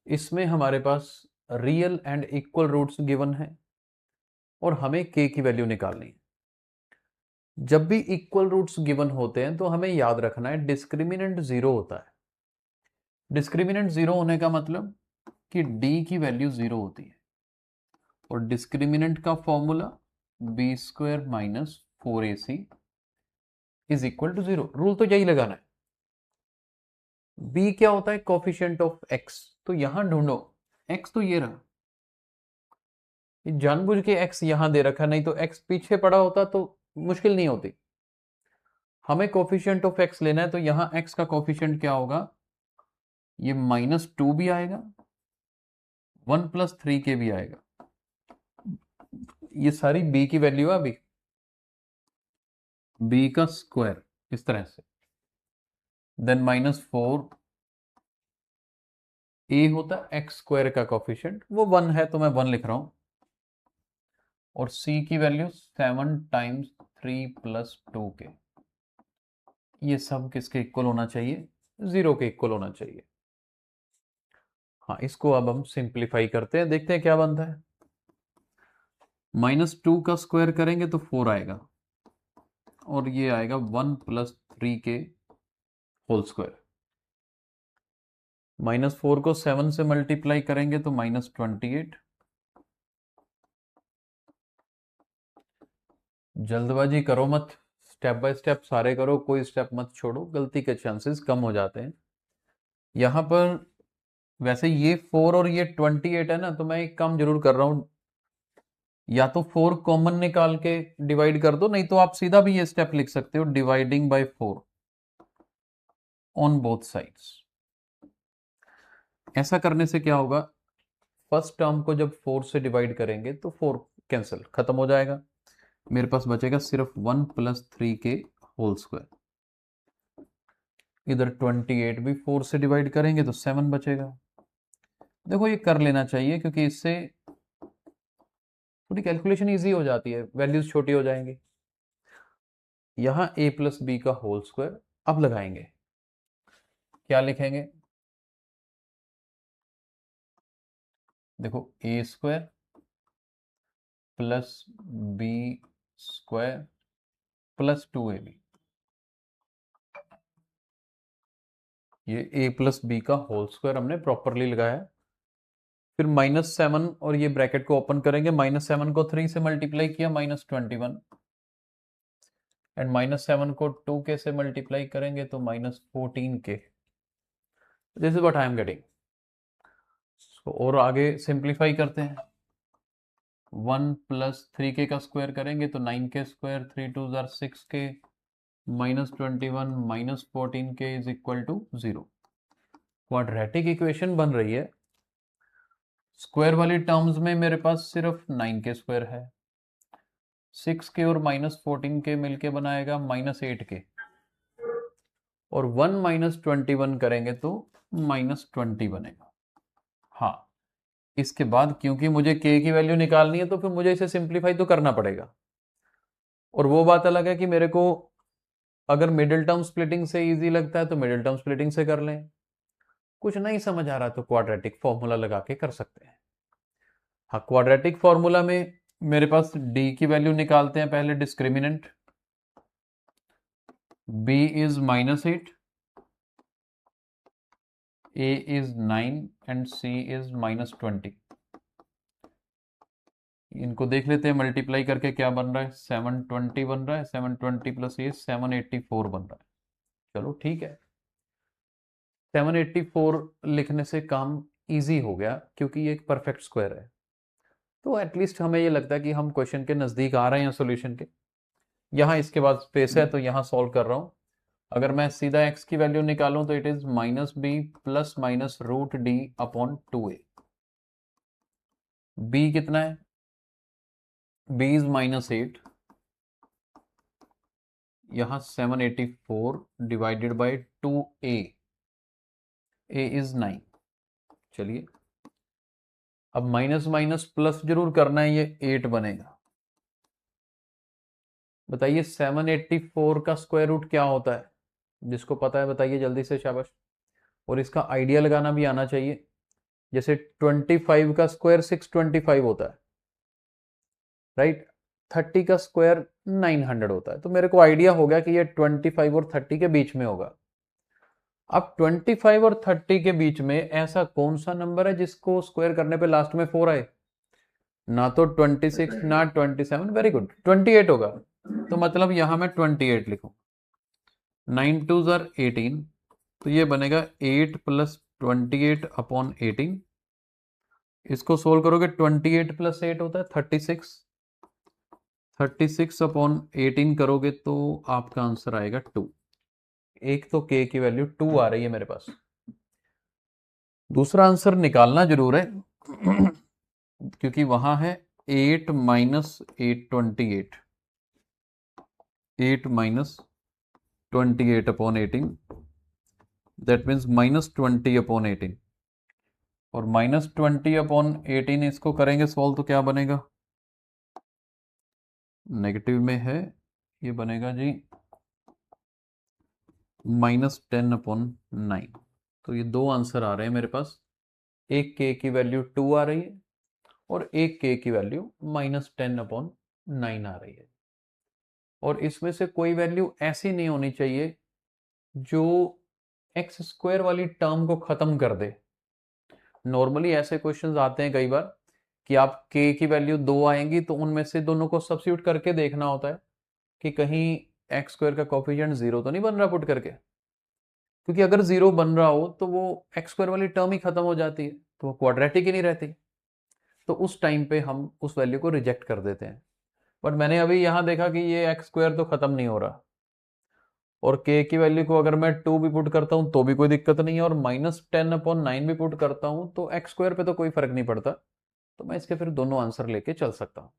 इसमें हमारे पास real and equal roots given है और हमें k की वैल्यू निकालनी है। जब भी इक्वल रूट्स गिवन होते हैं तो हमें याद रखना है डिस्क्रिमिनेंट जीरो होता है। डिस्क्रिमिनेंट जीरो होने का मतलब कि d की वैल्यू जीरो होती है और डिस्क्रिमिनेंट का formula B square minus 4ac is equal to zero. Rule तो यही लगाना है। b क्या होता है? Coefficient of x। तो यहां ढूंढो, x तो ये रहा, जानबूझ के x यहां दे रखा, नहीं तो x पीछे पड़ा होता तो मुश्किल नहीं होती। हमें कोफिशिएंट ऑफ x लेना है, तो यहां x का कोफिशिएंट क्या होगा? ये -2 भी आएगा, 1 + 3k भी आएगा। ये सारी b की वैल्यू है। अभी b का स्क्वायर इस तरह से, देन -4 a होता है x स्क्वायर का कोफिशिएंट, वो 1 है तो मैं 1 लिख रहा हूं। और c की वैल्यू 7 × 3 + 2k। ये सब किसके इक्वल होना चाहिए? 0 के इक्वल होना चाहिए। हाँ, इसको अब हम सिंप्लीफाई करते हैं, देखते हैं क्या बनता है। -2 का स्क्वायर करेंगे तो 4 आएगा और ये आएगा 1 + 3k होल स्क्वायर। -4 को 7 से मल्टीप्लाई करेंगे तो -28। जल्दबाजी करो मत, स्टेप बाय स्टेप सारे करो, कोई स्टेप मत छोड़ो, गलती के चांसेस कम हो जाते हैं। यहां पर वैसे ये 4 और ये 28 है ना, तो मैं एक काम जरूर कर रहा हूं, या तो 4 कॉमन निकाल के डिवाइड कर दो, नहीं तो आप सीधा भी ये स्टेप लिख सकते हो, dividing by 4 on both sides. ऐसा करने से क्या होगा? फर्स्ट टर्म को जब 4 से डिवाइड करेंगे तो 4 कैंसिल खत्म हो जाएगा, मेरे पास बचेगा सिर्फ 1 + 3k होल स्क्वायर। इधर 28 भी 4 से डिवाइड करेंगे तो 7 बचेगा। देखो ये कर लेना चाहिए क्योंकि इससे थोड़ी कैलकुलेशन इजी हो जाती है, वैल्यूज छोटी हो जाएंगी। यहां a + b का होल स्क्वायर अब लगाएंगे, क्या लिखेंगे? देखो a square + b square + 2ab। ये a + b का होल स्क्वायर हमने प्रॉपरली लगाया। फिर -7 और ये ब्रैकेट को ओपन करेंगे, -7 को 3 से मल्टीप्लाई किया -21, एंड -7 को 2k से मल्टीप्लाई करेंगे तो -14k। This is what I am getting. और आगे सिंप्लीफाई करते हैं। 1 + 3k का स्क्वायर करेंगे तो 9k स्क्वायर, 3 2 जार 6k, -21 -14k is equal to 0। Quadratic equation बन रही है। स्क्वायर वाली टर्म्स में मेरे पास सिर्फ 9k स्क्वायर है, 6k और -14k मिलके बनाएगा -8k, और 1 - 21 करेंगे तो -20 बनेगा। हाँ, इसके बाद क्योंकि मुझे k की वैल्यू निकालनी है तो फिर मुझे इसे सिंप्लीफाई तो करना पड़ेगा। और वो बात अलग है कि मेरे को अगर मिडिल टर्म स्प्लिटिंग से इजी लगता है तो मिडिल टर्म स्प्लिटिंग से कर लें, कुछ नहीं समझ आ रहा तो क्वाड्रेटिक फॉर्मूला लगा के कर सकते हैं। हाँ, क्वाड्रेटिक फॉर्मूला में मेरे पास d की वैल्यू निकालते हैं पहले, discriminant b is -8, a is 9 and c is -20। इनको देख लेते हैं मल्टीप्लाई करके क्या बन रहा है। 720 बन रहा है, 720 + a 784 बन रहा है। चलो ठीक है, 784 लिखने से काम इजी हो गया क्योंकि ये एक परफेक्ट स्क्वायर है। तो एटलीस्ट हमें ये लगता है कि हम क्वेश्चन के नज़दीक आ रहे हैं सॉल्यूशन के। यहाँ इसके बाद स्पेस है तो यहाँ सॉल्व कर रहा हूँ। अगर मैं सीधा x की वैल्यू निकालूं तो it is -b ± √d/2a। b कितना है? b इज -8, यहाँ 784 divided by 2a, a is 9। चलिए, अब माइनस माइनस प्लस जरूर करना है, ये 8 बनेगा। बताइए 784 का स्क्वायर रूट क्या होता है? जिसको पता है बताइए जल्दी से, शाबाश। और इसका आइडिया लगाना भी आना चाहिए। जैसे 25 का स्क्वायर 625 होता है, राइट। 30 का स्क्वायर 900 होता है। तो मेरे को आइडिया हो गया कि ये 25 और 30 के बीच में होगा। अब 25 और 30 के बीच में ऐसा कौन सा नंबर है जिसको स्क्वायर करने पे लास्ट में 4 आए? ना तो 26 ना 27, वेरी गुड, 28 होगा। तो मतलब यहां मैं 28 लिखूं। 9 2s are 18, तो ये बनेगा 8 प्लस 28 अपॉन 18। इसको सोल्व करोगे 28 प्लस 8 होता है 36, 36 अपॉन 18 करोगे तो आपका आंसर आएगा 2। एक तो k की वैल्यू 2 आ रही है मेरे पास। दूसरा आंसर निकालना जरूर है क्योंकि वहां है 8 minus 828, 8 minus 28 upon 18, that means minus 20 upon 18। और माइनस 20 अपॉन 18 इसको करेंगे सॉल्व तो क्या बनेगा? नेगेटिव में है, ये बनेगा जी माइनस 10 अपॉन 9। तो ये दो आंसर आ रहे हैं मेरे पास। एक k की वैल्यू 2 आ रही है और एक k की वैल्यू माइनस 10 अपॉन 9 आ रही है। और इसमें से कोई वैल्यू ऐसी नहीं होनी चाहिए जो एक्स स्क्वायर वाली टर्म को खत्म कर दे। नॉर्मली ऐसे क्वेश्चंस आते हैं कई बार कि आप k की वैल्यू 2 आएंगी तो उनमें से दोनों को सब्स्टिट्यूट करके देखना होता है कि कहीं एक्स स्क्वायर का कोफिशिएंट 0 तो नहीं बन रहा पुट करके, क्योंकि अगर 0 बन रहा हो तो वो एक्स स्क्वायर वाली टर्म ही खत्म हो जाती है, तो वो क्वाड्रेटिक ही नहीं रहती। तो उस टाइम पे हम उस वैल्यू को रिजेक्ट कर देते हैं। बट मैंने अभी यहां देखा कि ये एक्स स्क्वायर तो खत्म नहीं हो रहा, और k की वैल्यू को अगर मैं 2 भी पुट करता हूं तो भी कोई दिक्कत नहीं है, और माइनस 10 अपॉन 9 भी पुट करता हूं तो एक्स स्क्वायर पे तो कोई फर्क नहीं पड़ता। तो मैं इसके फिर दोनों आंसर लेके चल सकता हूं।